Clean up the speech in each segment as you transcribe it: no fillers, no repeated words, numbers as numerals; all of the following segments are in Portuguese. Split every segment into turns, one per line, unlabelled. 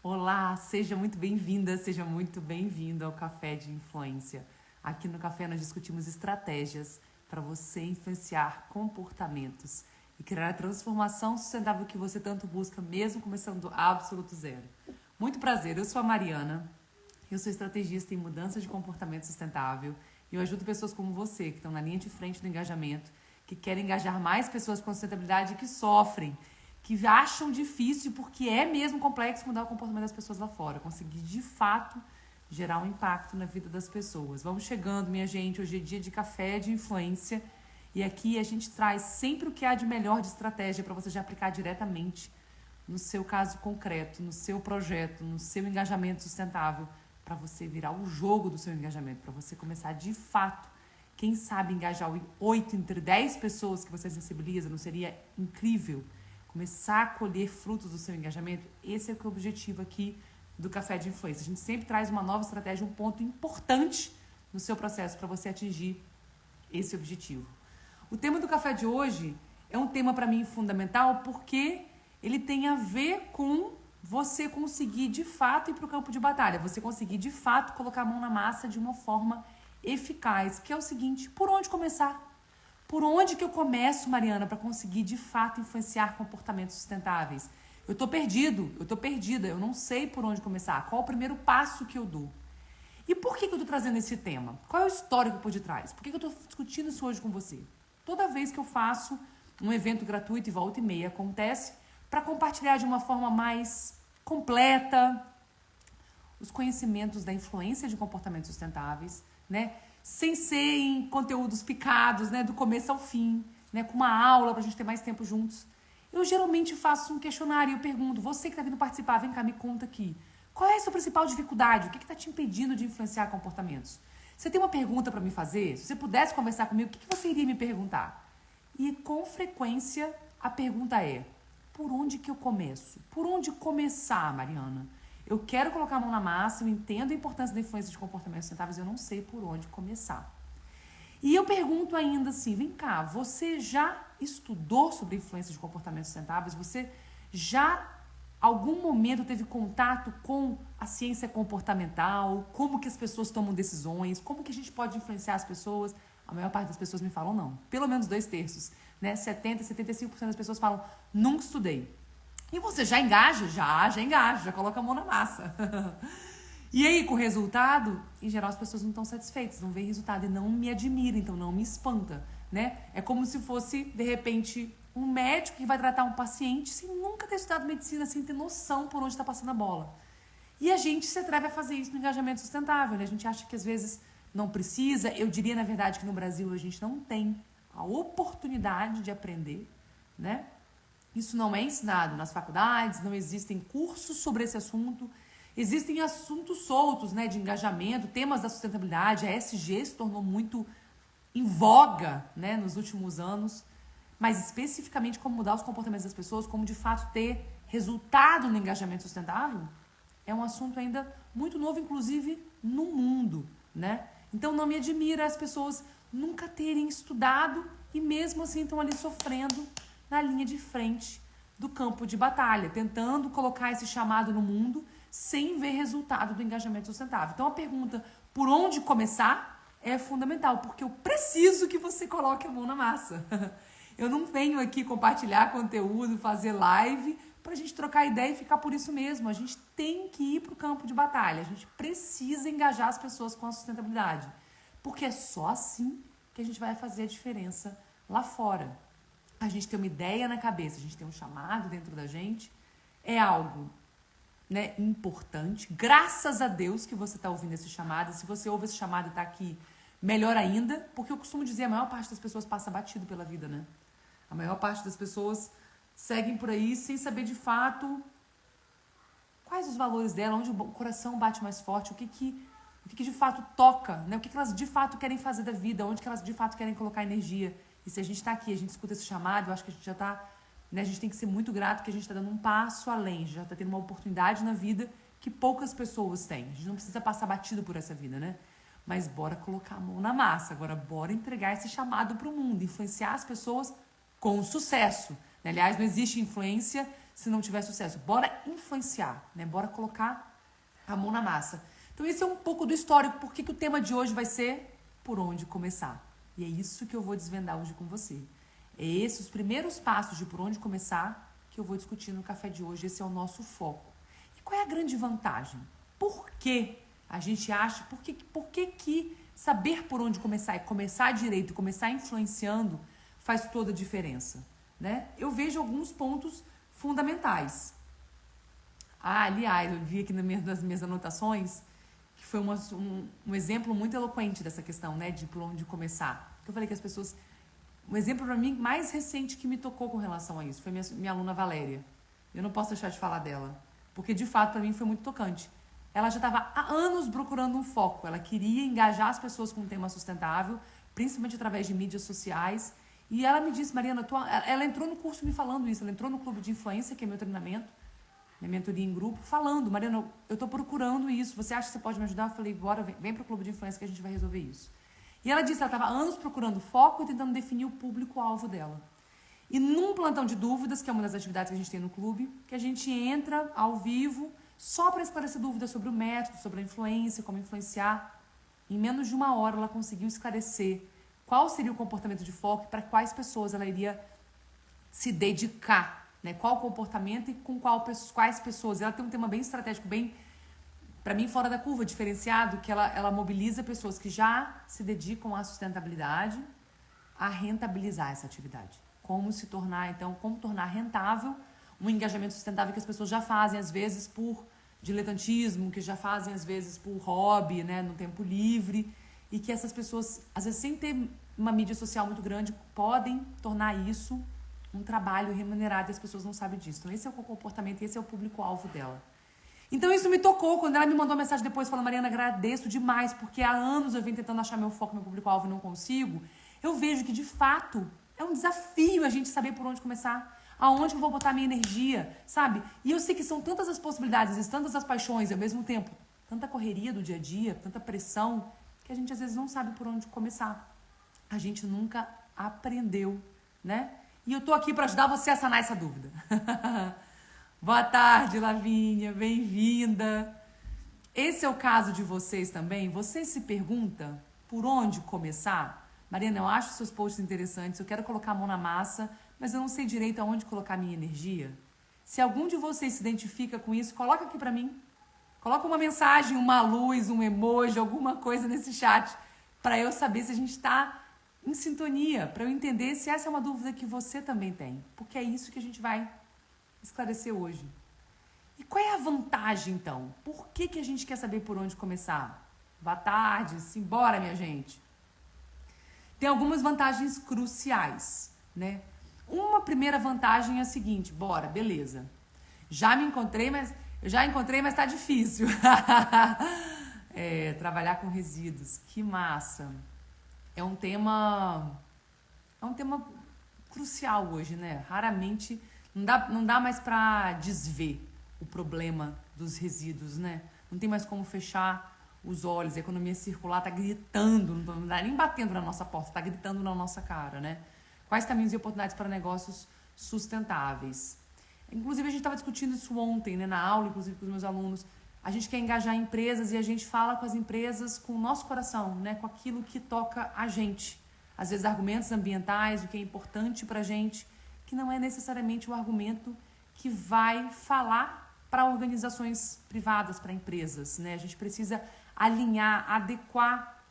Olá, seja muito bem-vinda, seja muito bem-vindo ao Café de Influência. Aqui no Café nós discutimos estratégias para você influenciar comportamentos e criar a transformação sustentável que você tanto busca, mesmo começando do absoluto zero. Muito prazer, eu sou a Mariana, eu sou estrategista em mudança de comportamento sustentável e eu ajudo pessoas como você, que estão na linha de frente do engajamento, que querem engajar mais pessoas com sustentabilidade e que sofrem, que acham difícil, porque é mesmo complexo mudar o comportamento das pessoas lá fora, conseguir de fato gerar um impacto na vida das pessoas. Vamos chegando, minha gente, hoje é dia de Café de Influência e aqui a gente traz sempre o que há de melhor de estratégia para você já aplicar diretamente no seu caso concreto, no seu projeto, no seu engajamento sustentável, para você virar o jogo do seu engajamento, para você começar de fato, quem sabe engajar 8 entre 10 pessoas que você sensibiliza, não seria incrível? Começar a colher frutos do seu engajamento, esse é o objetivo aqui do Café de Influência. A gente sempre traz uma nova estratégia, um ponto importante no seu processo para você atingir esse objetivo. O tema do café de hoje é um tema para mim fundamental porque ele tem a ver com você conseguir de fato ir para o campo de batalha, você conseguir de fato colocar a mão na massa de uma forma eficaz, que é o seguinte: por onde começar? Por onde que eu começo, Mariana, para conseguir de fato influenciar comportamentos sustentáveis? Eu tô perdida, eu não sei por onde começar. Qual é o primeiro passo que eu dou? E por que eu tô trazendo esse tema? Qual é o histórico por detrás? Por que eu tô discutindo isso hoje com você? Toda vez que eu faço um evento gratuito e volta e meia acontece para compartilhar de uma forma mais completa os conhecimentos da influência de comportamentos sustentáveis, né? Sem ser em conteúdos picados, né, do começo ao fim, né, com uma aula pra gente ter mais tempo juntos. Eu geralmente faço um questionário e eu pergunto: você que tá vindo participar, vem cá, me conta aqui. Qual é a sua principal dificuldade? O que tá te impedindo de influenciar comportamentos? Você tem uma pergunta para me fazer? Se você pudesse conversar comigo, o que você iria me perguntar? E com frequência a pergunta é: por onde que eu começo? Por onde começar, Mariana? Eu quero colocar a mão na massa, eu entendo a importância da influência de comportamentos sustentáveis, eu não sei por onde começar. E eu pergunto ainda assim: vem cá, você já estudou sobre a influência de comportamentos sustentáveis? Você já, algum momento, teve contato com a ciência comportamental? Como que as pessoas tomam decisões? Como que a gente pode influenciar as pessoas? A maior parte das pessoas me falam não. Pelo menos 2/3, né? 70, 75% das pessoas falam: nunca estudei. E você já engaja? Já engaja, já coloca a mão na massa. E aí, com o resultado, em geral as pessoas não estão satisfeitas, não veem resultado e não me admira, então não me espanta, né? É como se fosse, de repente, um médico que vai tratar um paciente sem nunca ter estudado medicina, sem ter noção por onde está passando a bola. E a gente se atreve a fazer isso no engajamento sustentável, né? A gente acha que às vezes não precisa. Eu diria, na verdade, que no Brasil a gente não tem a oportunidade de aprender, né? Isso não é ensinado nas faculdades, não existem cursos sobre esse assunto. Existem assuntos soltos, né, de engajamento, temas da sustentabilidade. A ESG se tornou muito em voga, né, nos últimos anos. Mas especificamente como mudar os comportamentos das pessoas, como de fato ter resultado no engajamento sustentável, é um assunto ainda muito novo, inclusive no mundo, né? Então não me admira as pessoas nunca terem estudado e mesmo assim estão ali sofrendo na linha de frente do campo de batalha, tentando colocar esse chamado no mundo sem ver resultado do engajamento sustentável. Então a pergunta, por onde começar, é fundamental, porque eu preciso que você coloque a mão na massa. Eu não venho aqui compartilhar conteúdo, fazer live pra gente trocar ideia e ficar por isso mesmo. A gente tem que ir pro campo de batalha, a gente precisa engajar as pessoas com a sustentabilidade, porque é só assim que a gente vai fazer a diferença lá fora. A gente tem uma ideia na cabeça, a gente tem um chamado dentro da gente, é algo, né, importante. Graças a Deus que você está ouvindo esse chamado. Se você ouve esse chamado e está aqui, melhor ainda, porque eu costumo dizer, a maior parte das pessoas passa batido pela vida, né? A maior parte das pessoas seguem por aí sem saber de fato quais os valores dela, onde o coração bate mais forte, o que de fato toca, né? O que elas de fato querem fazer da vida, onde que elas de fato querem colocar energia. E se a gente está aqui, a gente escuta esse chamado, eu acho que a gente já está, né, a gente tem que ser muito grato que a gente está dando um passo além, já está tendo uma oportunidade na vida que poucas pessoas têm. A gente não precisa passar batido por essa vida, né? Mas bora colocar a mão na massa, agora bora entregar esse chamado para o mundo, influenciar as pessoas com sucesso. Aliás, não existe influência se não tiver sucesso. Bora influenciar, né? Bora colocar a mão na massa. Então esse é um pouco do histórico, porque que o tema de hoje vai ser por onde começar. E é isso que eu vou desvendar hoje com você. É esses os primeiros passos de por onde começar que eu vou discutir no café de hoje. Esse é o nosso foco. E qual é a grande vantagem? Por que a gente acha, por que saber por onde começar e começar direito, começar influenciando faz toda a diferença, né? Eu vejo alguns pontos fundamentais. Aliás, eu vi aqui nas minhas anotações que foi um exemplo muito eloquente dessa questão, né, de por onde começar. Eu falei que as pessoas... Um exemplo para mim mais recente que me tocou com relação a isso foi minha aluna Valéria. Eu não posso deixar de falar dela, porque de fato para mim foi muito tocante. Ela já estava há anos procurando um foco. Ela queria engajar as pessoas com um tema sustentável, principalmente através de mídias sociais. E ela me disse, Mariana, ela entrou no curso me falando isso. Ela entrou no Clube de Influência, que é meu treinamento, minha mentoria em grupo, falando, Mariana, eu estou procurando isso. Você acha que você pode me ajudar? Eu falei, bora, vem para o Clube de Influência que a gente vai resolver isso. E ela disse, ela estava há anos procurando foco e tentando definir o público-alvo dela. E num plantão de dúvidas, que é uma das atividades que a gente tem no clube, que a gente entra ao vivo só para esclarecer dúvidas sobre o método, sobre a influência, como influenciar. Em menos de uma hora ela conseguiu esclarecer qual seria o comportamento de foco e para quais pessoas ela iria se dedicar, né? Qual comportamento e com quais pessoas. Ela tem um tema bem estratégico, bem, para mim, fora da curva, diferenciado, que ela mobiliza pessoas que já se dedicam à sustentabilidade a rentabilizar essa atividade. Como tornar rentável um engajamento sustentável que as pessoas já fazem, às vezes, por diletantismo, que já fazem, às vezes, por hobby, né, no tempo livre, e que essas pessoas, às vezes, sem ter uma mídia social muito grande, podem tornar isso um trabalho remunerado e as pessoas não sabem disso. Então, esse é o comportamento e esse é o público-alvo dela. Então, isso me tocou quando ela me mandou uma mensagem depois falando, Mariana, agradeço demais, porque há anos eu venho tentando achar meu foco, meu público-alvo e não consigo. Eu vejo que, de fato, é um desafio a gente saber por onde começar, aonde eu vou botar minha energia, sabe? E eu sei que são tantas as possibilidades, tantas as paixões, e ao mesmo tempo, tanta correria do dia a dia, tanta pressão, que a gente às vezes não sabe por onde começar. A gente nunca aprendeu, né? E eu tô aqui para ajudar você a sanar essa dúvida. Boa tarde, Lavínia, bem-vinda. Esse é o caso de vocês também? Você se pergunta por onde começar? Mariana, eu acho seus posts interessantes, eu quero colocar a mão na massa, mas eu não sei direito aonde colocar minha energia. Se algum de vocês se identifica com isso, coloca aqui pra mim. Coloca uma mensagem, uma luz, um emoji, alguma coisa nesse chat, para eu saber se a gente está em sintonia, para eu entender se essa é uma dúvida que você também tem. Porque é isso que a gente vai esclarecer hoje. E qual é a vantagem, então? Por que a gente quer saber por onde começar? Boa tarde, simbora, minha gente. Tem algumas vantagens cruciais, né? Uma primeira vantagem é a seguinte, bora, beleza. Já encontrei, mas tá difícil. Trabalhar com resíduos, que massa. É um tema crucial hoje, né? Raramente, não dá mais para desver o problema dos resíduos, né? Não tem mais como fechar os olhos, a economia circular tá gritando, não dá nem batendo na nossa porta, tá gritando na nossa cara, né? Quais caminhos e oportunidades para negócios sustentáveis? Inclusive, a gente estava discutindo isso ontem, né, na aula, inclusive com os meus alunos. A gente quer engajar empresas e a gente fala com as empresas com o nosso coração, né, com aquilo que toca a gente. Às vezes, argumentos ambientais, o que é importante para a gente, que não é necessariamente o argumento que vai falar para organizações privadas, para empresas, né? A gente precisa alinhar, adequar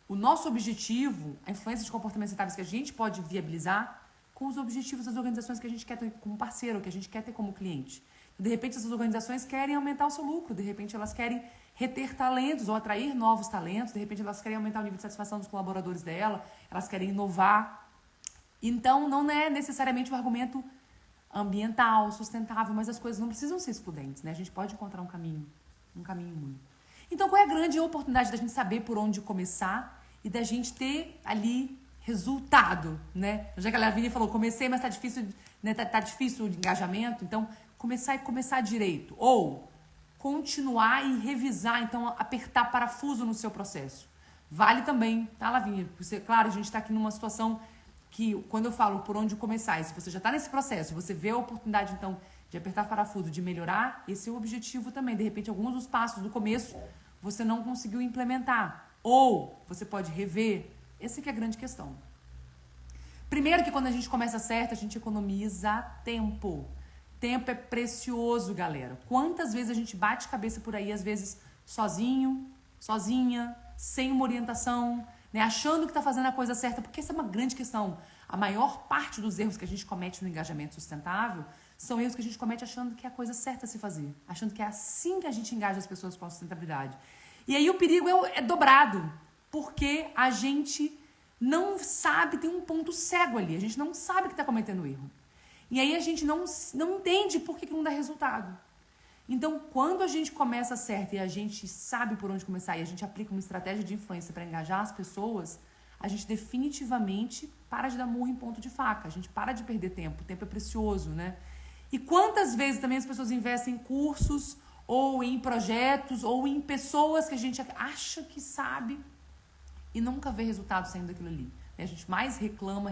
o nosso objetivo, a influência de comportamentos sustentáveis que a gente pode viabilizar com os objetivos das organizações que a gente quer ter como parceiro, que a gente quer ter como cliente. De repente, essas organizações querem aumentar o seu lucro, de repente elas querem reter talentos ou atrair novos talentos, de repente elas querem aumentar o nível de satisfação dos colaboradores dela, elas querem inovar. Então, não é necessariamente o argumento ambiental, sustentável, mas as coisas não precisam ser excludentes, né? A gente pode encontrar um caminho único. Então, qual é a grande oportunidade da gente saber por onde começar e da gente ter ali resultado, né? Já que a Lavínia falou, comecei, mas tá difícil, né? Tá difícil o engajamento, então começar direito. Ou continuar e revisar, então apertar parafuso no seu processo. Vale também, tá, Lavínia? Porque, claro, a gente está aqui numa situação que, quando eu falo por onde começar, e se você já está nesse processo, você vê a oportunidade, então, de apertar parafuso, de melhorar, esse é o objetivo também. De repente, alguns dos passos do começo você não conseguiu implementar. Ou você pode rever. Essa que é a grande questão. Primeiro que quando a gente começa certo, a gente economiza tempo. Tempo é precioso, galera. Quantas vezes a gente bate cabeça por aí, às vezes sozinho, sozinha, sem uma orientação, né? Achando que está fazendo a coisa certa, porque essa é uma grande questão. A maior parte dos erros que a gente comete no engajamento sustentável são erros que a gente comete achando que é a coisa certa a se fazer, achando que é assim que a gente engaja as pessoas com a sustentabilidade. E aí o perigo é dobrado, porque a gente não sabe, tem um ponto cego ali, a gente não sabe que está cometendo erro. E aí a gente não entende por que não dá resultado. Então, quando a gente começa certo e a gente sabe por onde começar e a gente aplica uma estratégia de influência para engajar as pessoas, a gente definitivamente para de dar murro em ponto de faca, a gente para de perder tempo, o tempo é precioso, né? E quantas vezes também as pessoas investem em cursos ou em projetos ou em pessoas que a gente acha que sabe e nunca vê resultado saindo daquilo ali. A gente mais reclama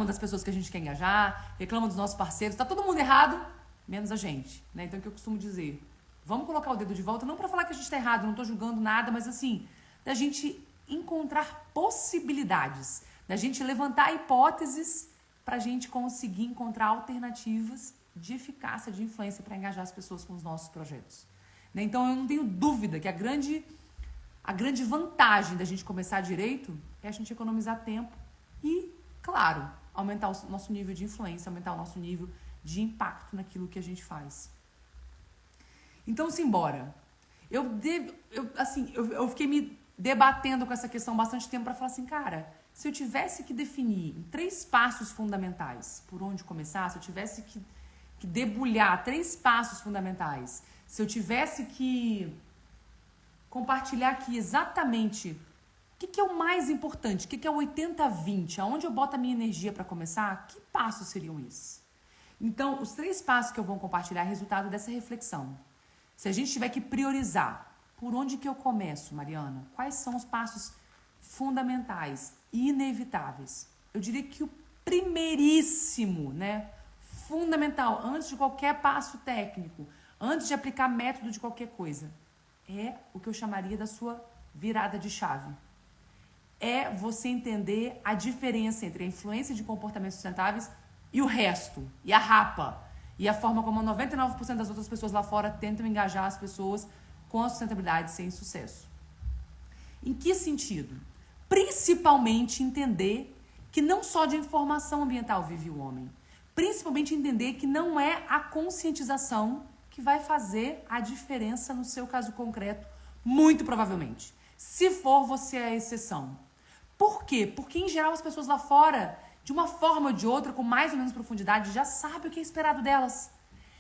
das pessoas que a gente quer engajar, reclama dos nossos parceiros, tá todo mundo errado, menos a gente, né? Então, o que eu costumo dizer? Vamos colocar o dedo de volta, não para falar que a gente tá errado, não tô julgando nada, mas assim, da gente encontrar possibilidades, da gente levantar hipóteses para a gente conseguir encontrar alternativas de eficácia, de influência para engajar as pessoas com os nossos projetos. Né? Então, eu não tenho dúvida que a grande vantagem da gente começar direito é a gente economizar tempo e, claro, aumentar o nosso nível de influência, aumentar o nosso nível de impacto naquilo que a gente faz. Então, simbora. Eu fiquei me debatendo com essa questão bastante tempo para falar assim, cara, se eu tivesse que definir em 3 passos fundamentais por onde começar, se eu tivesse que debulhar 3 passos fundamentais, se eu tivesse que compartilhar aqui exatamente o que é o mais importante, o que é o 80-20, aonde eu boto a minha energia para começar, que passos seriam esses? Então, os 3 passos que eu vou compartilhar é resultado dessa reflexão. Se a gente tiver que priorizar, por onde que eu começo, Mariana? Quais são os passos fundamentais e inevitáveis? Eu diria que o primeiríssimo, né, fundamental, antes de qualquer passo técnico, antes de aplicar método de qualquer coisa, é o que eu chamaria da sua virada de chave. É você entender a diferença entre a influência de comportamentos sustentáveis e o resto, e a rapa, e a forma como 99% das outras pessoas lá fora tentam engajar as pessoas com a sustentabilidade sem sucesso. Em que sentido? Principalmente entender que não só de informação ambiental vive o homem. Principalmente entender que não é a conscientização que vai fazer a diferença no seu caso concreto, muito provavelmente. Se for, você é a exceção. Por quê? Porque, em geral, as pessoas lá fora, de uma forma ou de outra, com mais ou menos profundidade, já sabem o que é esperado delas.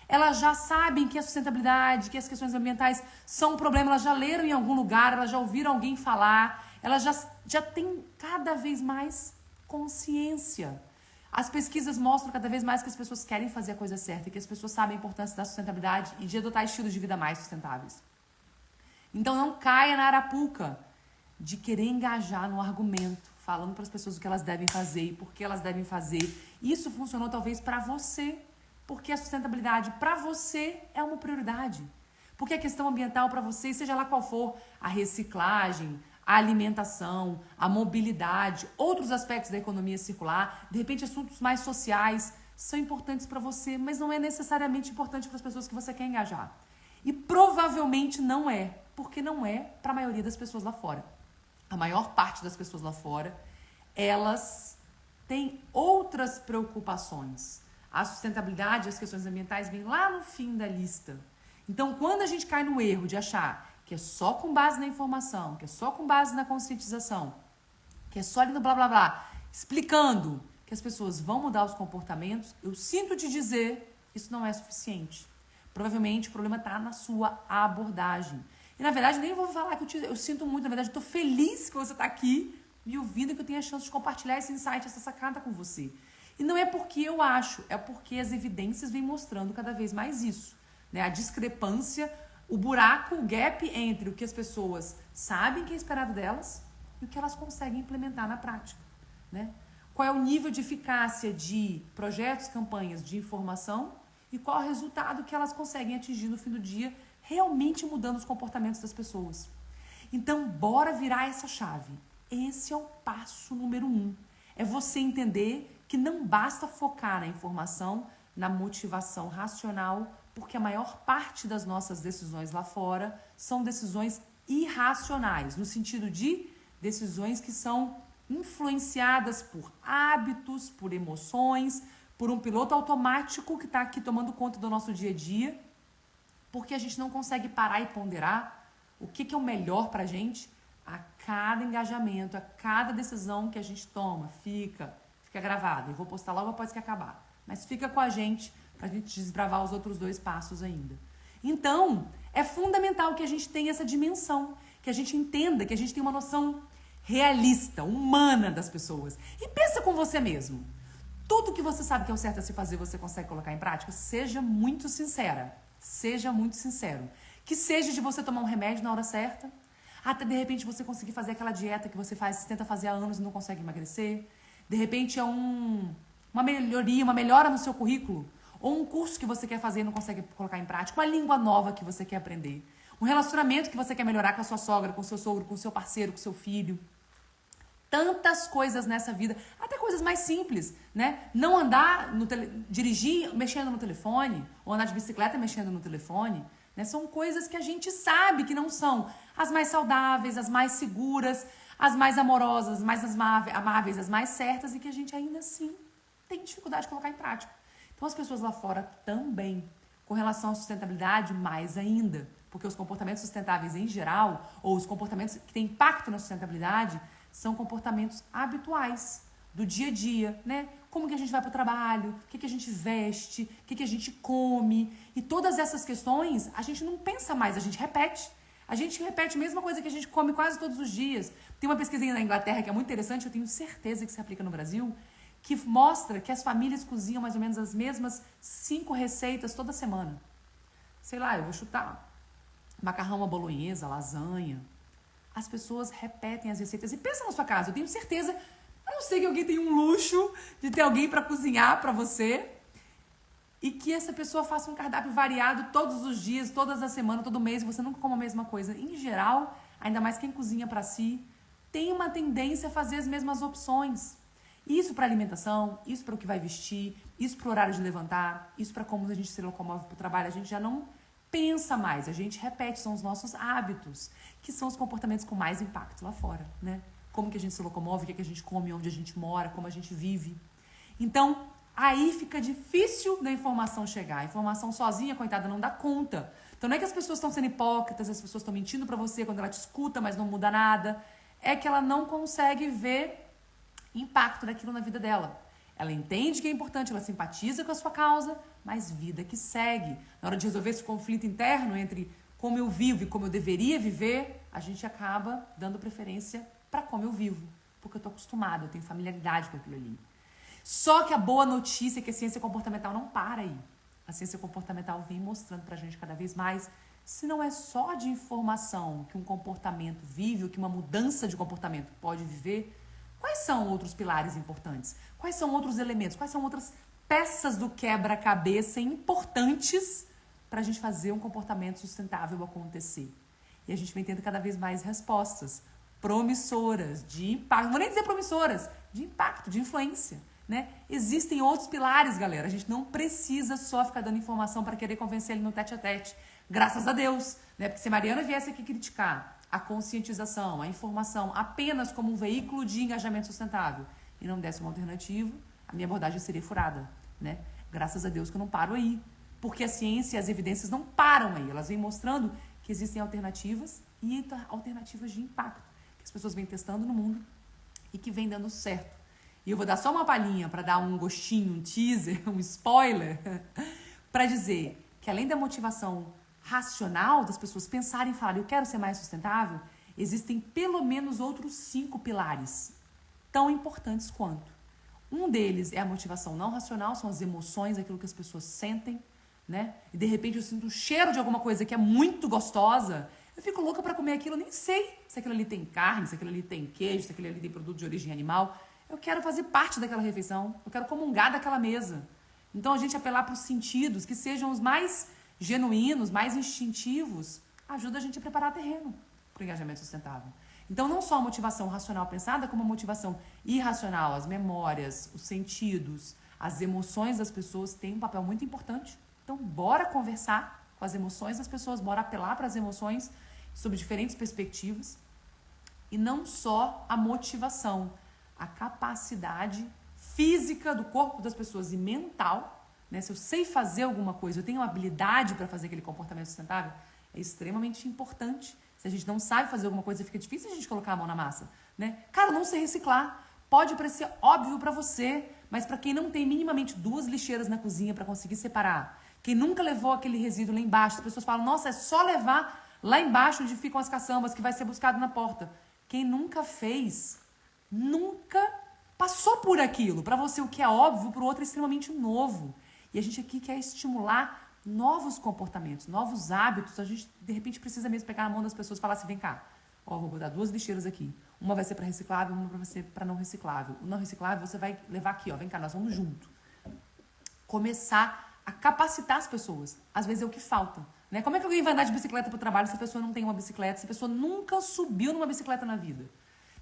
Elas já sabem que a sustentabilidade, que as questões ambientais são um problema, elas já leram em algum lugar, elas já ouviram alguém falar, elas já têm cada vez mais consciência. As pesquisas mostram cada vez mais que as pessoas querem fazer a coisa certa e que as pessoas sabem a importância da sustentabilidade e de adotar estilos de vida mais sustentáveis. Então não caia na arapuca de querer engajar no argumento, falando para as pessoas o que elas devem fazer e por que elas devem fazer. Isso funcionou talvez para você, porque a sustentabilidade para você é uma prioridade. Porque a questão ambiental para você, seja lá qual for, a reciclagem, a alimentação, a mobilidade, outros aspectos da economia circular, de repente assuntos mais sociais, são importantes para você, mas não é necessariamente importante para as pessoas que você quer engajar. E provavelmente não é, porque não é para a maioria das pessoas lá fora. A maior parte das pessoas lá fora, elas têm outras preocupações. A sustentabilidade e as questões ambientais vêm lá no fim da lista. Então, quando a gente cai no erro de achar que é só com base na informação, que é só com base na conscientização, que é só ali no blá blá blá, explicando que as pessoas vão mudar os comportamentos, eu sinto te dizer que isso não é suficiente. Provavelmente o problema está na sua abordagem. E na verdade, nem vou falar que eu sinto muito, na verdade, estou feliz que você está aqui me ouvindo, que eu tenho a chance de compartilhar esse insight, essa sacada com você. E não é porque eu acho, é porque as evidências vêm mostrando cada vez mais isso. Né? A discrepância, o buraco, o gap entre o que as pessoas sabem que é esperado delas e o que elas conseguem implementar na prática. Né? Qual é o nível de eficácia de projetos, campanhas de informação e qual é o resultado que elas conseguem atingir no fim do dia, realmente mudando os comportamentos das pessoas. Então, bora virar essa chave. Esse é o passo número 1. É você entender que não basta focar na informação, na motivação racional, porque a maior parte das nossas decisões lá fora são decisões irracionais, no sentido de decisões que são influenciadas por hábitos, por emoções, por um piloto automático que está aqui tomando conta do nosso dia a dia, porque a gente não consegue parar e ponderar o que é o melhor para a gente a cada engajamento, a cada decisão que a gente toma. Fica gravado. Eu vou postar logo após que acabar. Mas fica com a gente para a gente desbravar os outros 2 passos ainda. Então, é fundamental que a gente tenha essa dimensão, que a gente entenda, que a gente tenha uma noção realista, humana das pessoas. E pensa com você mesmo. Tudo que você sabe que é o certo a se fazer, você consegue colocar em prática? Seja muito sincera. Seja muito sincero. Que seja de você tomar um remédio na hora certa, até de repente você conseguir fazer aquela dieta que você tenta fazer há anos e não consegue emagrecer. De repente é uma melhoria, uma melhora no seu currículo. Ou um curso que você quer fazer e não consegue colocar em prática. Uma língua nova que você quer aprender. Um relacionamento que você quer melhorar com a sua sogra, com o seu sogro, com o seu parceiro, com o seu filho. Tantas coisas nessa vida, até coisas mais simples, né? Não andar, dirigir mexendo no telefone, ou andar de bicicleta mexendo no telefone, né? São coisas que a gente sabe que não são as mais saudáveis, as mais seguras, as mais amorosas, as mais amáveis, as mais certas, e que a gente ainda assim tem dificuldade de colocar em prática. Então as pessoas lá fora também, com relação à sustentabilidade, mais ainda, porque os comportamentos sustentáveis em geral, ou os comportamentos que têm impacto na sustentabilidade, são comportamentos habituais do dia a dia, né? Como que a gente vai para o trabalho, o que a gente veste, o que a gente come. E todas essas questões, a gente não pensa mais, a gente repete. A gente repete a mesma coisa que a gente come quase todos os dias. Tem uma pesquisa na Inglaterra que é muito interessante, eu tenho certeza que se aplica no Brasil, que mostra que as famílias cozinham mais ou menos as mesmas 5 receitas toda semana. Sei lá, eu vou chutar macarrão à bolonhesa, lasanha. As pessoas repetem as receitas. E pensa na sua casa, eu tenho certeza, a não ser que alguém tenha um luxo de ter alguém para cozinhar para você, e que essa pessoa faça um cardápio variado todos os dias, todas as semanas, todo mês, você nunca come a mesma coisa. Em geral, ainda mais quem cozinha para si, tem uma tendência a fazer as mesmas opções. Isso para alimentação, isso para o que vai vestir, isso para o horário de levantar, isso para como a gente se locomove para o trabalho. A gente já não pensa mais, a gente repete, são os nossos hábitos, que são os comportamentos com mais impacto lá fora, né? Como que a gente se locomove, o que a gente come, onde a gente mora, como a gente vive. Então, aí fica difícil da informação chegar. A informação sozinha, coitada, não dá conta. Então não é que as pessoas estão sendo hipócritas, as pessoas estão mentindo para você quando ela te escuta, mas não muda nada. É que ela não consegue ver impacto daquilo na vida dela. Ela entende que é importante, ela simpatiza com a sua causa, mas vida que segue. Na hora de resolver esse conflito interno entre como eu vivo e como eu deveria viver, a gente acaba dando preferência para como eu vivo. Porque eu estou acostumada, eu tenho familiaridade com aquilo ali. Só que a boa notícia é que a ciência comportamental não para aí. A ciência comportamental vem mostrando pra gente cada vez mais, se não é só de informação que um comportamento vive, ou que uma mudança de comportamento pode viver, quais são outros pilares importantes? Quais são outros elementos? Quais são outras peças do quebra-cabeça importantes pra gente fazer um comportamento sustentável acontecer? E a gente vem tendo cada vez mais respostas promissoras, de impacto, não vou nem dizer promissoras, de impacto, de influência. Né? Existem outros pilares, galera. A gente não precisa só ficar dando informação para querer convencer ele no tete-a-tete. Graças a Deus. Né? Porque se Mariana viesse aqui criticar a conscientização, a informação apenas como um veículo de engajamento sustentável e não desse uma alternativa, a minha abordagem seria furada. Né? Graças a Deus que eu não paro aí. Porque a ciência e as evidências não param aí. Elas vêm mostrando que existem alternativas e alternativas de impacto que as pessoas vêm testando no mundo e que vêm dando certo. E eu vou dar só uma palhinha para dar um gostinho, um teaser, um spoiler, para dizer que além da motivação racional das pessoas pensarem e falarem, eu quero ser mais sustentável, existem pelo menos outros 5 pilares tão importantes quanto. Um deles é a motivação não racional, são as emoções, aquilo que as pessoas sentem, né? E de repente eu sinto o cheiro de alguma coisa que é muito gostosa, eu fico louca para comer aquilo, nem sei se aquilo ali tem carne, se aquilo ali tem queijo, se aquilo ali tem produto de origem animal. Eu quero fazer parte daquela refeição, eu quero comungar daquela mesa. Então, a gente apelar para os sentidos, que sejam os mais genuínos, mais instintivos, ajuda a gente a preparar terreno para o engajamento sustentável. Então, não só a motivação racional pensada, como a motivação irracional, as memórias, os sentidos, as emoções das pessoas têm um papel muito importante. Então, bora conversar com as emoções das pessoas, bora apelar para as emoções sob diferentes perspectivas. E não só a motivação, a capacidade física do corpo das pessoas e mental, né? Se eu sei fazer alguma coisa, eu tenho habilidade para fazer aquele comportamento sustentável, é extremamente importante. Se a gente não sabe fazer alguma coisa, fica difícil a gente colocar a mão na massa, né? Cara, não sei reciclar. Pode parecer óbvio para você, mas para quem não tem minimamente 2 lixeiras na cozinha para conseguir separar, quem nunca levou aquele resíduo lá embaixo, as pessoas falam, nossa, é só levar lá embaixo onde ficam as caçambas, que vai ser buscado na porta. Quem nunca fez, nunca passou por aquilo. Para você, o que é óbvio, para o outro é extremamente novo. E a gente aqui quer estimular novos comportamentos, novos hábitos. A gente, de repente, precisa mesmo pegar a mão das pessoas e falar assim, vem cá, ó, vou botar 2 lixeiras aqui. Uma vai ser para reciclável, uma vai ser para não reciclável. O não reciclável você vai levar aqui, ó, vem cá, nós vamos junto. Começar a capacitar as pessoas. Às vezes é o que falta. Né? Como é que alguém vai andar de bicicleta para o trabalho se a pessoa não tem uma bicicleta, se a pessoa nunca subiu numa bicicleta na vida?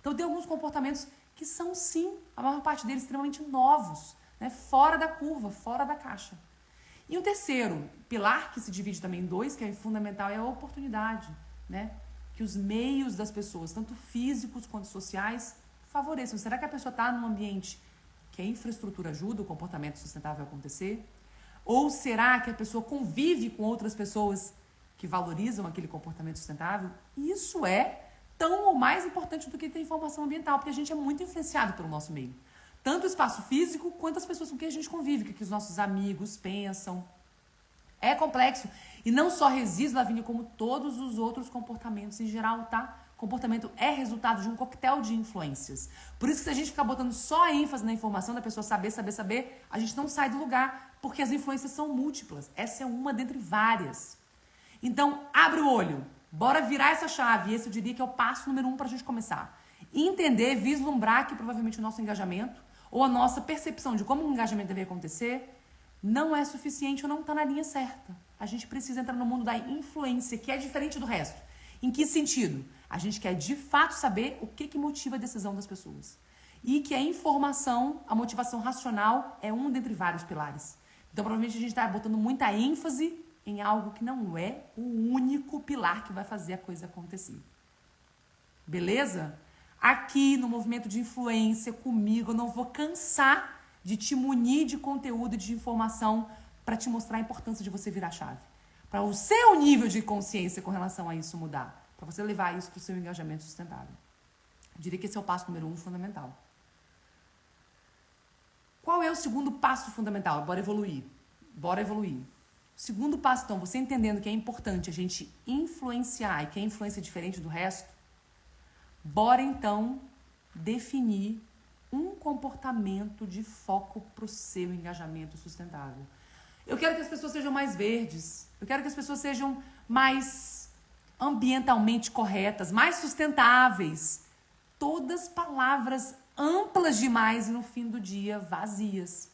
Então, tem alguns comportamentos que são, sim, a maior parte deles extremamente novos, né? Fora da curva, fora da caixa. E um terceiro pilar, que se divide também em 2, que é fundamental, é a oportunidade. Né? Que os meios das pessoas, tanto físicos quanto sociais, favoreçam. Será que a pessoa está num ambiente que a infraestrutura ajuda o comportamento sustentável a acontecer? Ou será que a pessoa convive com outras pessoas que valorizam aquele comportamento sustentável? Isso é tão ou mais importante do que ter informação ambiental, porque a gente é muito influenciado pelo nosso meio. Tanto o espaço físico, quanto as pessoas com quem a gente convive, que os nossos amigos pensam. É complexo. E não só resíduos, Lavínia, como todos os outros comportamentos em geral, tá? Comportamento é resultado de um coquetel de influências. Por isso que se a gente ficar botando só a ênfase na informação da pessoa saber, a gente não sai do lugar, porque as influências são múltiplas. Essa é uma dentre várias. Então, abre o olho. Bora virar essa chave. Esse eu diria que é o passo número 1 para a gente começar. Entender, vislumbrar que provavelmente o nosso engajamento ou a nossa percepção de como o engajamento deve acontecer não é suficiente ou não está na linha certa. A gente precisa entrar no mundo da influência, que é diferente do resto. Em que sentido? A gente quer de fato saber o que motiva a decisão das pessoas. E que a informação, a motivação racional é um dentre vários pilares. Então, provavelmente a gente está botando muita ênfase em algo que não é o único pilar que vai fazer a coisa acontecer. Beleza? Aqui no movimento de influência comigo, eu não vou cansar de te munir de conteúdo e de informação para te mostrar a importância de você virar a chave. Para o seu nível de consciência com relação a isso mudar. Para você levar isso para o seu engajamento sustentável. Eu diria que esse é o passo número 1 fundamental. Qual é o segundo passo fundamental? Bora evoluir. Bora evoluir. O segundo passo, então, você entendendo que é importante a gente influenciar e que a influência é diferente do resto, bora, então, definir um comportamento de foco para o seu engajamento sustentável. Eu quero que as pessoas sejam mais verdes. Eu quero que as pessoas sejam mais ambientalmente corretas, mais sustentáveis. Todas palavras amplas demais e, no fim do dia, vazias.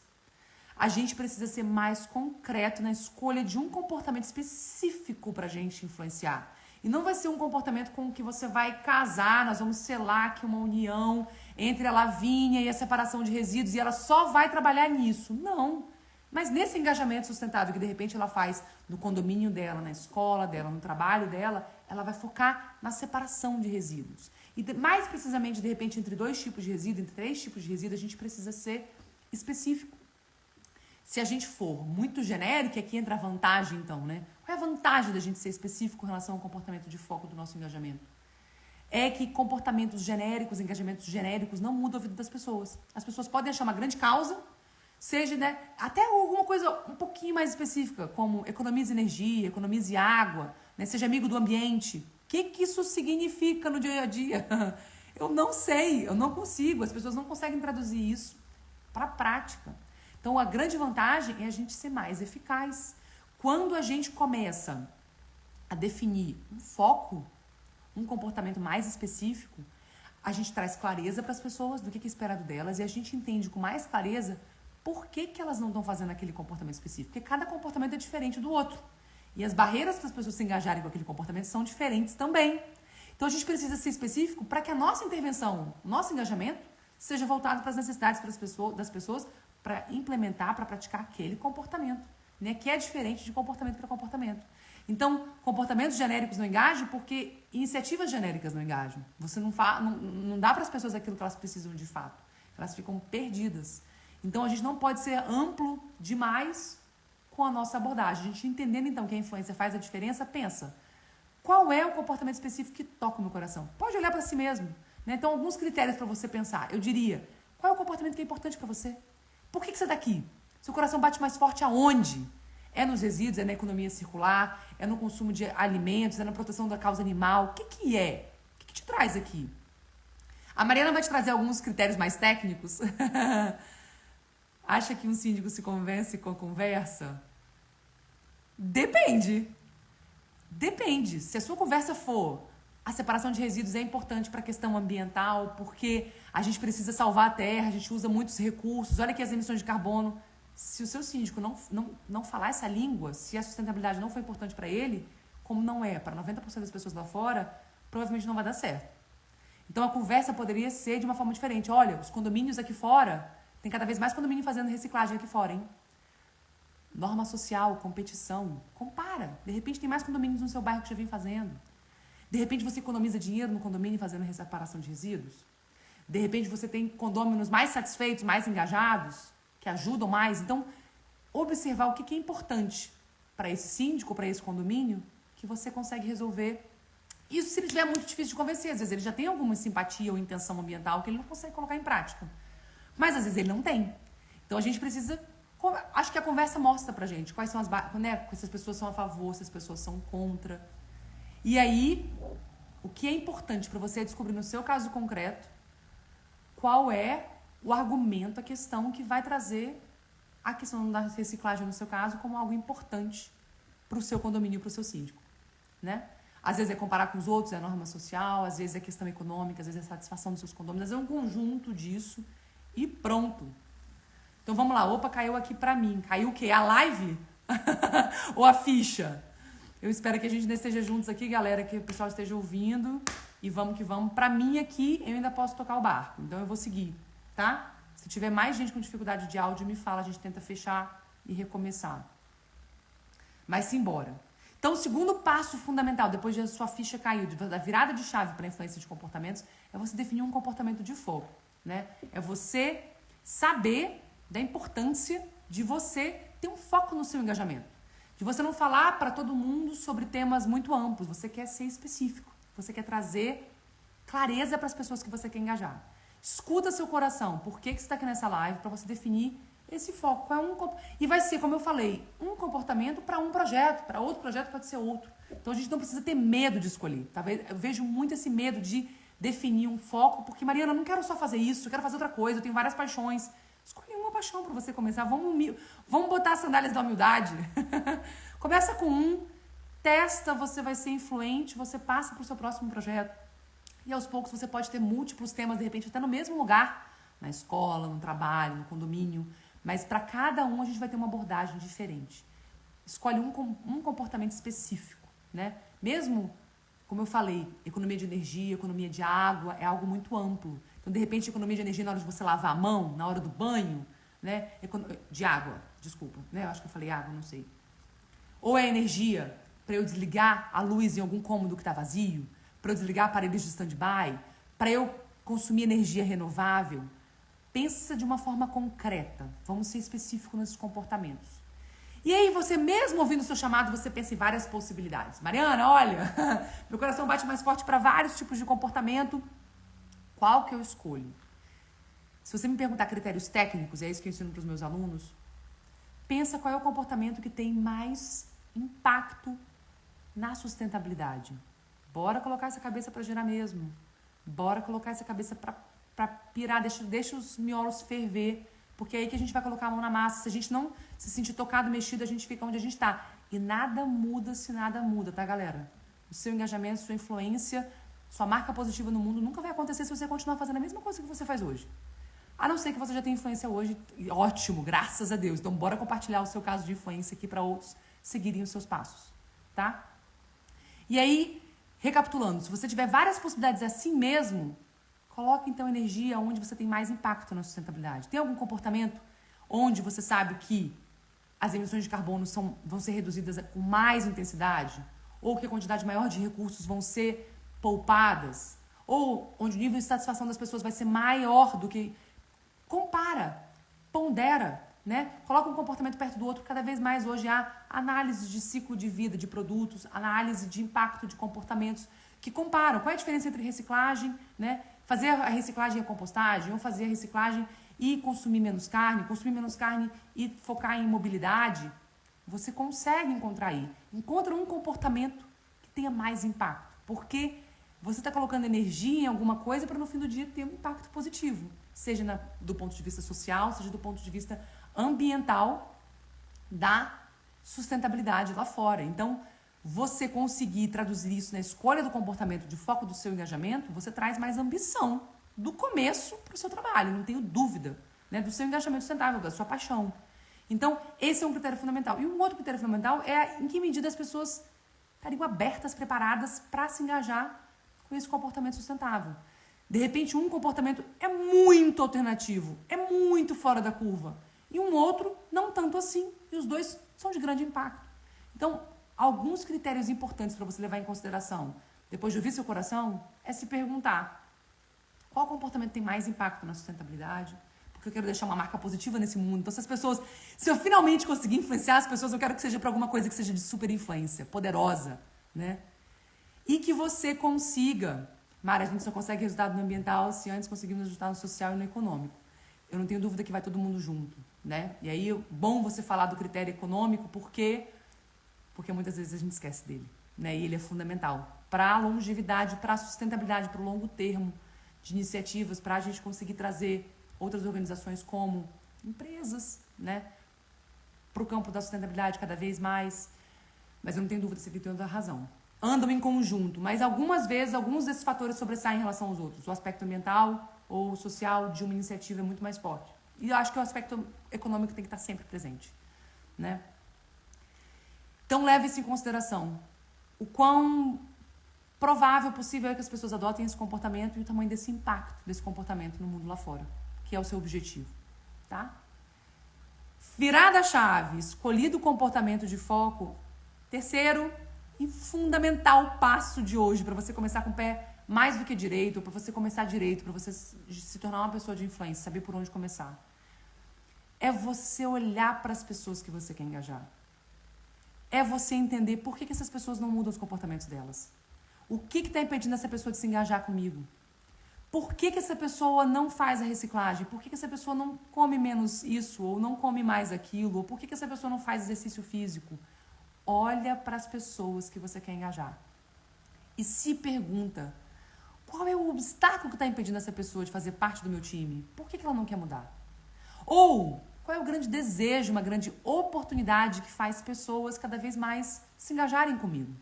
A gente precisa ser mais concreto na escolha de um comportamento específico para a gente influenciar. E não vai ser um comportamento com o que você vai casar, nós vamos selar aqui uma união entre a Lavínia e a separação de resíduos e ela só vai trabalhar nisso. Não. Mas nesse engajamento sustentável que de repente ela faz no condomínio dela, na escola dela, no trabalho dela, ela vai focar na separação de resíduos. E mais precisamente, de repente, entre 2 tipos de resíduo, entre 3 tipos de resíduo, a gente precisa ser específico. Se a gente for muito genérico, aqui entra a vantagem, então, né? Qual é a vantagem da gente ser específico com relação ao comportamento de foco do nosso engajamento? É que comportamentos genéricos, engajamentos genéricos, não mudam a vida das pessoas. As pessoas podem achar uma grande causa, seja, né, até alguma coisa um pouquinho mais específica, como economize energia, economize água, né, seja amigo do ambiente. O que isso significa no dia a dia? Eu não sei, eu não consigo. As pessoas não conseguem traduzir isso para a prática. Então, a grande vantagem é a gente ser mais eficaz. Quando a gente começa a definir um foco, um comportamento mais específico, a gente traz clareza para as pessoas do que é esperado delas e a gente entende com mais clareza por que elas não estão fazendo aquele comportamento específico? Porque cada comportamento é diferente do outro. E as barreiras para as pessoas se engajarem com aquele comportamento são diferentes também. Então a gente precisa ser específico para que a nossa intervenção, o nosso engajamento, seja voltado para as necessidades das pessoas para implementar, para praticar aquele comportamento, né? Que é diferente de comportamento para comportamento. Então, comportamentos genéricos não engajam porque iniciativas genéricas não engajam. Você não dá para as pessoas aquilo que elas precisam de fato. Elas ficam perdidas. Então, a gente não pode ser amplo demais com a nossa abordagem. A gente entendendo, então, que a influência faz a diferença, pensa, qual é o comportamento específico que toca o meu coração? Pode olhar para si mesmo, né? Então, alguns critérios para você pensar. Eu diria, qual é o comportamento que é importante para você? Por que você está aqui? Seu coração bate mais forte aonde? É nos resíduos, é na economia circular, é no consumo de alimentos, é na proteção da causa animal? O que é? O que te traz aqui? A Mariana vai te trazer alguns critérios mais técnicos. Acha que um síndico se convence com a conversa? Depende. Depende. Se a sua conversa for a separação de resíduos é importante para a questão ambiental, porque a gente precisa salvar a terra, a gente usa muitos recursos, olha aqui as emissões de carbono. Se o seu síndico não falar essa língua, se a sustentabilidade não for importante para ele, como não é para 90% das pessoas lá fora, provavelmente não vai dar certo. Então a conversa poderia ser de uma forma diferente. Olha, os condomínios aqui fora, tem cada vez mais condomínio fazendo reciclagem aqui fora, hein? Norma social, competição, compara. De repente tem mais condomínios no seu bairro que já vem fazendo. De repente você economiza dinheiro no condomínio fazendo separação de resíduos. De repente você tem condôminos mais satisfeitos, mais engajados, que ajudam mais. Então, observar o que é importante para esse síndico, para esse condomínio, que você consegue resolver. Isso se ele estiver muito difícil de convencer. Às vezes ele já tem alguma simpatia ou intenção ambiental que ele não consegue colocar em prática. Mas às vezes ele não tem. Então a gente precisa... Acho que a conversa mostra pra gente quais são as... né? Se as pessoas são a favor, se as pessoas são contra. E aí, o que é importante para você descobrir no seu caso concreto qual é o argumento, a questão que vai trazer a questão da reciclagem no seu caso como algo importante para o seu condomínio, para o seu síndico, né? Às vezes é comparar com os outros, é a norma social, às vezes é questão econômica, às vezes é a satisfação dos seus condôminos, é um conjunto disso e pronto. Então vamos lá, opa, caiu aqui para mim. Caiu o quê? A live? Ou a ficha? Eu espero que a gente ainda esteja juntos aqui, galera, que o pessoal esteja ouvindo e vamos que vamos. Para mim aqui, eu ainda posso tocar o barco, então eu vou seguir. Tá? Se tiver mais gente com dificuldade de áudio, me fala, a gente tenta fechar e recomeçar. Mas simbora. Então, o segundo passo fundamental, depois de a sua ficha cair, da virada de chave para a influência de comportamentos, é você definir um comportamento de foco, né? É você saber da importância de você ter um foco no seu engajamento. De você não falar para todo mundo sobre temas muito amplos, você quer ser específico, você quer trazer clareza para as pessoas que você quer engajar. Escuta seu coração. Por que você está aqui nessa live? Para você definir esse foco. E vai ser, como eu falei, um comportamento para um projeto. Para outro projeto pode ser outro. Então a gente não precisa ter medo de escolher. Tá? Eu vejo muito esse medo de definir um foco. Porque, Mariana, eu não quero só fazer isso. Eu quero fazer outra coisa. Eu tenho várias paixões. Escolhe uma paixão para você começar. Vamos botar as sandálias da humildade. Começa com um. Testa, você vai ser influente. Você passa para o seu próximo projeto. E aos poucos você pode ter múltiplos temas, de repente, até no mesmo lugar, na escola, no trabalho, no condomínio. Mas para cada um a gente vai ter uma abordagem diferente. Escolhe um comportamento específico, né? Mesmo, como eu falei, economia de energia, economia de água, é algo muito amplo. Então, de repente, economia de energia na hora de você lavar a mão, na hora do banho, né? De água, desculpa, né? Eu acho que eu falei água, não sei. Ou é energia para eu desligar a luz em algum cômodo que está vazio, para eu desligar aparelhos de stand-by, para eu consumir energia renovável. Pensa de uma forma concreta. Vamos ser específicos nesses comportamentos. E aí, você mesmo ouvindo o seu chamado, você pensa em várias possibilidades. Mariana, olha, meu coração bate mais forte para vários tipos de comportamento. Qual que eu escolho? Se você me perguntar critérios técnicos, é isso que eu ensino para os meus alunos, pensa qual é o comportamento que tem mais impacto na sustentabilidade. Bora colocar essa cabeça para girar mesmo. Bora colocar essa cabeça para pirar, deixa os miolos ferver, porque é aí que a gente vai colocar a mão na massa. Se a gente não se sentir tocado, mexido, a gente fica onde a gente está. E nada muda se nada muda, tá, galera? O seu engajamento, sua influência, sua marca positiva no mundo nunca vai acontecer se você continuar fazendo a mesma coisa que você faz hoje. A não ser que você já tenha influência hoje, ótimo, graças a Deus. Então, bora compartilhar o seu caso de influência aqui para outros seguirem os seus passos, tá? E aí, recapitulando, se você tiver várias possibilidades assim mesmo, coloque então energia onde você tem mais impacto na sustentabilidade. Tem algum comportamento onde você sabe que as emissões de carbono vão ser reduzidas com mais intensidade? Ou que a quantidade maior de recursos vão ser poupadas? Ou onde o nível de satisfação das pessoas vai ser maior do que... Compara, pondera, né? Coloca um comportamento perto do outro. Cada vez mais hoje há análise de ciclo de vida de produtos, análise de impacto de comportamentos que comparam. Qual é a diferença entre reciclagem, né? Fazer a reciclagem e a compostagem, ou fazer a reciclagem e consumir menos carne e focar em mobilidade. Você consegue encontrar aí. Encontra um comportamento que tenha mais impacto. Porque você está colocando energia em alguma coisa para no fim do dia ter um impacto positivo. Seja do ponto de vista social, seja do ponto de vista ambiental da sustentabilidade lá fora. Então, você conseguir traduzir isso na escolha do comportamento, de foco do seu engajamento, você traz mais ambição do começo para o seu trabalho, não tenho dúvida, né? Do seu engajamento sustentável, da sua paixão. Então, esse é um critério fundamental. E um outro critério fundamental é em que medida as pessoas estariam abertas, preparadas para se engajar com esse comportamento sustentável. De repente, um comportamento é muito alternativo, é muito fora da curva, e um outro não tanto assim, e os dois são de grande impacto. Então, alguns critérios importantes para você levar em consideração, depois de ouvir seu coração, é se perguntar: qual comportamento tem mais impacto na sustentabilidade? Porque eu quero deixar uma marca positiva nesse mundo. Então, se eu finalmente conseguir influenciar as pessoas, eu quero que seja para alguma coisa que seja de super influência, poderosa, né? E que você consiga... Mara, a gente só consegue resultado no ambiental se antes conseguirmos resultado no social e no econômico. Eu não tenho dúvida que vai todo mundo junto, né? E aí, bom você falar do critério econômico, porque muitas vezes a gente esquece dele, né? E ele é fundamental para a longevidade, para a sustentabilidade, para o longo termo de iniciativas, para a gente conseguir trazer outras organizações como empresas, né? Para o campo da sustentabilidade cada vez mais. Mas eu não tenho dúvida se ele tem toda a razão. Andam em conjunto, mas algumas vezes, alguns desses fatores sobressaem em relação aos outros. O aspecto ambiental ou social de uma iniciativa é muito mais forte. E eu acho que o aspecto econômico tem que estar sempre presente, né? Então, leve isso em consideração. O quão provável possível é que as pessoas adotem esse comportamento e o tamanho desse impacto desse comportamento no mundo lá fora, que é o seu objetivo, tá? Virada a chave, escolhido o comportamento de foco. Terceiro e fundamental passo de hoje para você começar com o pé mais do que direito, para você começar direito, para você se tornar uma pessoa de influência, saber por onde começar. É você olhar para as pessoas que você quer engajar. É você entender por que essas pessoas não mudam os comportamentos delas. O que está impedindo essa pessoa de se engajar comigo? Por que essa pessoa não faz a reciclagem? Por que essa pessoa não come menos isso ou não come mais aquilo? Ou por que essa pessoa não faz exercício físico? Olha para as pessoas que você quer engajar e se pergunta: qual é o obstáculo que está impedindo essa pessoa de fazer parte do meu time? Por que ela não quer mudar? Ou qual é o grande desejo, uma grande oportunidade que faz pessoas cada vez mais se engajarem comigo?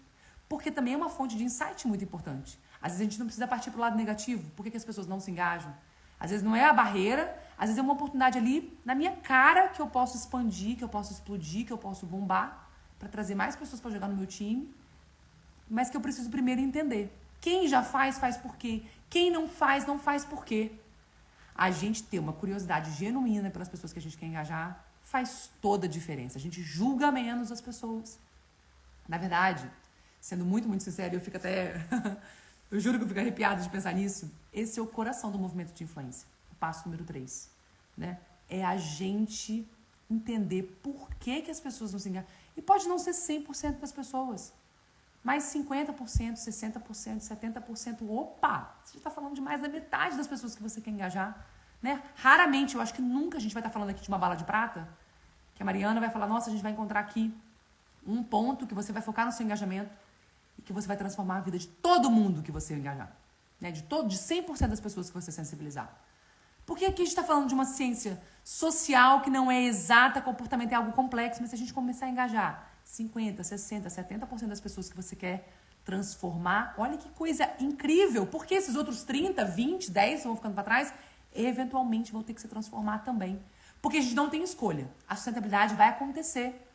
Porque também é uma fonte de insight muito importante. Às vezes a gente não precisa partir para o lado negativo. Por que as pessoas não se engajam? Às vezes não é a barreira, às vezes é uma oportunidade ali na minha cara que eu posso expandir, que eu posso explodir, que eu posso bombar, para trazer mais pessoas para jogar no meu time, mas que eu preciso primeiro entender. Quem já faz, faz por quê? Quem não faz por quê? A gente ter uma curiosidade genuína pelas pessoas que a gente quer engajar faz toda a diferença. A gente julga menos as pessoas. Na verdade, sendo muito, muito sincero, eu fico até... eu juro que eu fico arrepiada de pensar nisso. Esse é o coração do movimento de influência. O passo número 3. Né? É a gente entender por que as pessoas não se engajam. E pode não ser 100% das pessoas, mas 50%, 60%, 70%. Opa! Você já está falando de mais da metade das pessoas que você quer engajar. Né? Raramente, eu acho que nunca a gente vai estar falando aqui de uma bala de prata, que a Mariana vai falar: nossa, a gente vai encontrar aqui um ponto que você vai focar no seu engajamento e que você vai transformar a vida de todo mundo que você engajar. Né? De 100% das pessoas que você sensibilizar. Porque aqui a gente está falando de uma ciência social que não é exata, comportamento é algo complexo, mas se a gente começar a engajar 50%, 60%, 70% das pessoas que você quer transformar, olha que coisa incrível, porque esses outros 30%, 20%, 10% vão ficando para trás, eventualmente vão ter que se transformar também. Porque a gente não tem escolha. A sustentabilidade vai acontecer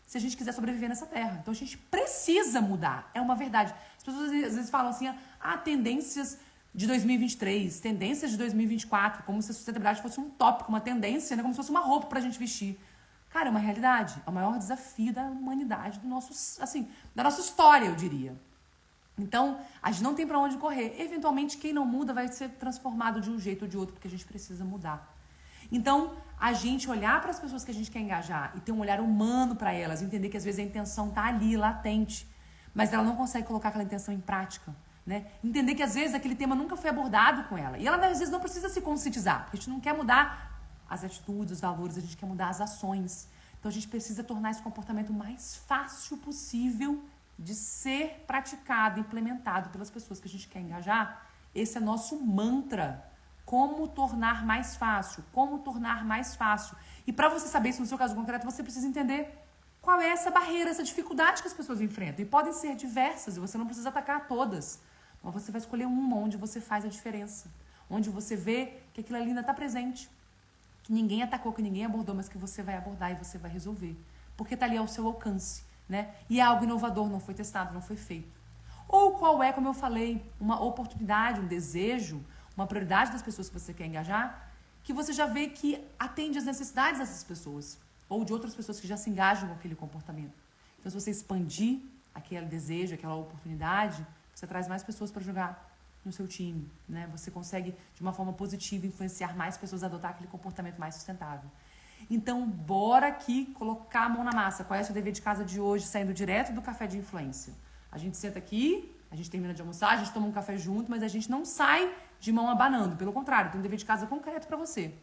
se a gente quiser sobreviver nessa terra. Então a gente precisa mudar. É uma verdade. As pessoas às vezes falam assim, tendências de 2023, tendências de 2024, como se a sustentabilidade fosse um tópico, uma tendência, né? Como se fosse uma roupa pra gente vestir. Cara, é uma realidade. É o maior desafio da humanidade, da nossa história, eu diria. Então, a gente não tem pra onde correr. Eventualmente, quem não muda vai ser transformado de um jeito ou de outro, porque a gente precisa mudar. Então, a gente olhar para as pessoas que a gente quer engajar e ter um olhar humano para elas, entender que às vezes a intenção tá ali, latente, mas ela não consegue colocar aquela intenção em prática, né? Entender que às vezes aquele tema nunca foi abordado com ela. E ela às vezes não precisa se conscientizar, porque a gente não quer mudar as atitudes, os valores, a gente quer mudar as ações. Então a gente precisa tornar esse comportamento mais fácil possível de ser praticado, implementado pelas pessoas que a gente quer engajar. Esse é nosso mantra. Como tornar mais fácil, como tornar mais fácil. E para você saber isso no seu caso concreto, você precisa entender qual é essa barreira, essa dificuldade que as pessoas enfrentam. E podem ser diversas, e você não precisa atacar todas. Mas você vai escolher uma onde você faz a diferença. Onde você vê que aquilo ali ainda está presente. Que ninguém atacou, que ninguém abordou, mas que você vai abordar e você vai resolver. Porque está ali ao seu alcance, né? E é algo inovador, não foi testado, não foi feito. Ou qual é, como eu falei, uma oportunidade, um desejo, uma prioridade das pessoas que você quer engajar, que você já vê que atende às necessidades dessas pessoas, ou de outras pessoas que já se engajam com aquele comportamento. Então, se você expandir aquele desejo, aquela oportunidade, você traz mais pessoas para jogar no seu time, né? Você consegue, de uma forma positiva, influenciar mais pessoas a adotar aquele comportamento mais sustentável. Então, bora aqui colocar a mão na massa. Qual é o seu dever de casa de hoje, saindo direto do Café de Influência? A gente senta aqui, a gente termina de almoçar, a gente toma um café junto, mas a gente não sai de mão abanando. Pelo contrário, tem um dever de casa concreto para você.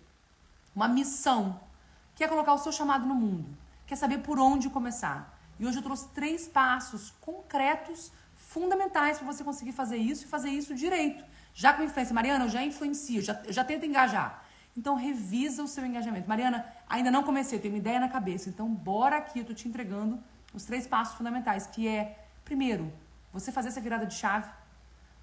Uma missão, que é colocar o seu chamado no mundo. Quer saber por onde começar. E hoje eu trouxe 3 passos concretos, fundamentais para você conseguir fazer isso e fazer isso direito. Já com influência, Mariana, eu já influencio, já tento engajar. Então, revisa o seu engajamento. Mariana, ainda não comecei, eu tenho uma ideia na cabeça. Então, bora aqui, eu tô te entregando os 3 passos fundamentais, que é, primeiro, você fazer essa virada de chave.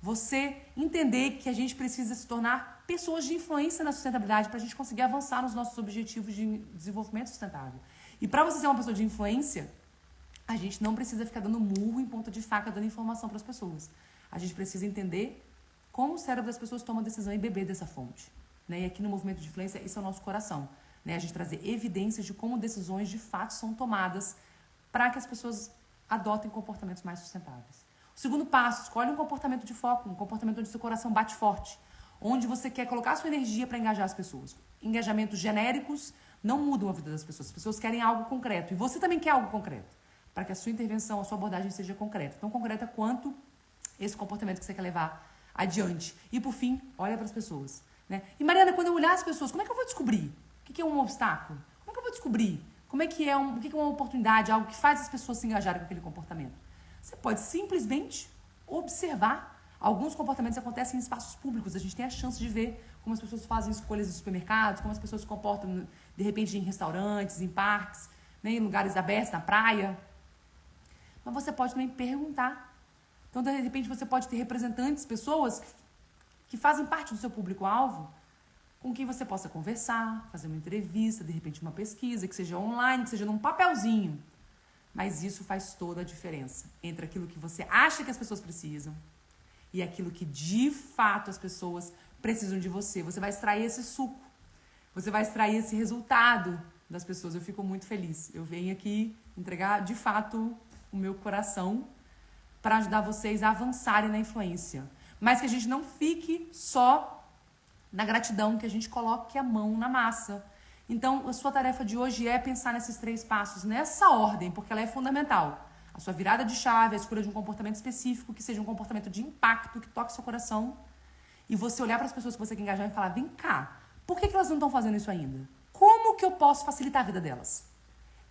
Você entender que a gente precisa se tornar pessoas de influência na sustentabilidade para a gente conseguir avançar nos nossos objetivos de desenvolvimento sustentável. E para você ser uma pessoa de influência, a gente não precisa ficar dando murro em ponta de faca, dando informação para as pessoas. A gente precisa entender como o cérebro das pessoas toma a decisão e beber dessa fonte. Né? E aqui no movimento de influência, esse é o nosso coração. Né? A gente trazer evidências de como decisões de fato são tomadas para que as pessoas adotem comportamentos mais sustentáveis. O segundo passo, escolhe um comportamento de foco, um comportamento onde seu coração bate forte, onde você quer colocar sua energia para engajar as pessoas. Engajamentos genéricos não mudam a vida das pessoas. As pessoas querem algo concreto e você também quer algo concreto, para que a sua intervenção, a sua abordagem seja concreta. Tão concreta quanto esse comportamento que você quer levar adiante. E por fim, olha para as pessoas. Né? E Mariana, quando eu olhar as pessoas, como é que eu vou descobrir? O que é um obstáculo? Como é que eu vou descobrir? Como é que é o que é uma oportunidade, algo que faz as pessoas se engajarem com aquele comportamento? Você pode simplesmente observar. Alguns comportamentos acontecem em espaços públicos. A gente tem a chance de ver como as pessoas fazem escolhas em supermercados, como as pessoas se comportam, de repente, em restaurantes, em parques, né, em lugares abertos, na praia. Mas você pode também perguntar. Então, de repente, você pode ter representantes, pessoas que fazem parte do seu público-alvo, com quem você possa conversar, fazer uma entrevista, de repente uma pesquisa, que seja online, que seja num papelzinho. Mas isso faz toda a diferença entre aquilo que você acha que as pessoas precisam e aquilo que de fato as pessoas precisam de você. Você vai extrair esse suco, você vai extrair esse resultado das pessoas. Eu fico muito feliz. Eu venho aqui entregar de fato o meu coração para ajudar vocês a avançarem na influência. Mas que a gente não fique só na gratidão, que a gente coloque a mão na massa. Então, a sua tarefa de hoje é pensar nesses 3 passos, nessa ordem, porque ela é fundamental. A sua virada de chave, a escolha de um comportamento específico, que seja um comportamento de impacto, que toque seu coração. E você olhar para as pessoas que você quer engajar e falar, vem cá, por que elas não estão fazendo isso ainda? Como que eu posso facilitar a vida delas?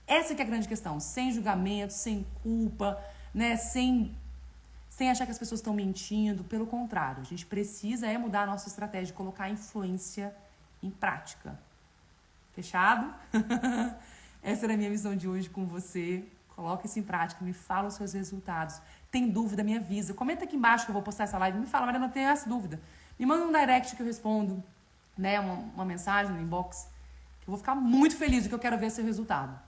Essa que é a grande questão, sem julgamento, sem culpa, né? sem achar que as pessoas estão mentindo. Pelo contrário, a gente precisa mudar a nossa estratégia, colocar a influência em prática. Fechado? Essa era a minha missão de hoje com você. Coloca isso em prática, me fala os seus resultados. Tem dúvida, me avisa. Comenta aqui embaixo que eu vou postar essa live. Me fala, Mariana, eu tenho essa dúvida. Me manda um direct que eu respondo. né, uma mensagem no inbox, que eu vou ficar muito feliz, que eu quero ver seu resultado.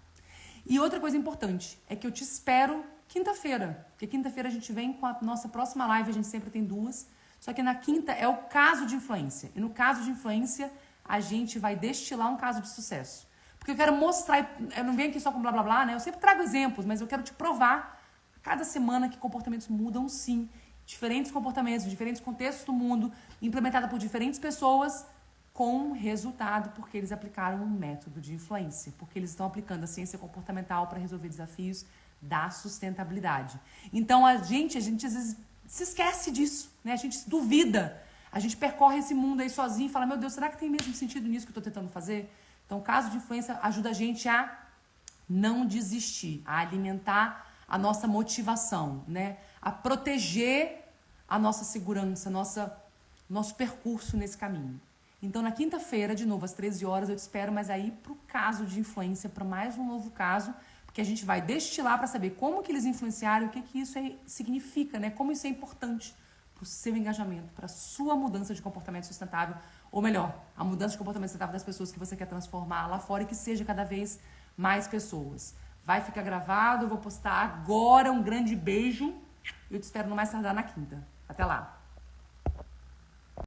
E outra coisa importante é que eu te espero quinta-feira, porque quinta-feira a gente vem com a nossa próxima live, a gente sempre tem 2, só que na quinta é o caso de influência. E no caso de influência, a gente vai destilar um caso de sucesso. Porque eu quero mostrar, eu não venho aqui só com blá blá blá, né? Eu sempre trago exemplos, mas eu quero te provar a cada semana que comportamentos mudam sim. Diferentes comportamentos, diferentes contextos do mundo, implementada por diferentes pessoas, com resultado, porque eles aplicaram um método de influência, porque eles estão aplicando a ciência comportamental para resolver desafios da sustentabilidade. Então, a gente às vezes se esquece disso, né? A gente duvida, a gente percorre esse mundo aí sozinho e fala, meu Deus, será que tem mesmo sentido nisso que eu estou tentando fazer? Então, o caso de influência ajuda a gente a não desistir, a alimentar a nossa motivação, né? A proteger a nossa segurança, nosso percurso nesse caminho. Então, na quinta-feira, de novo, às 13 horas, eu te espero, mas aí para o caso de influência, para mais um novo caso, porque a gente vai destilar para saber como que eles influenciaram, o que isso significa, né? Como isso é importante para o seu engajamento, para a sua mudança de comportamento sustentável, ou melhor, a mudança de comportamento sustentável das pessoas que você quer transformar lá fora e que seja cada vez mais pessoas. Vai ficar gravado, eu vou postar agora, um grande beijo. Eu te espero no mais tardar na quinta. Até lá!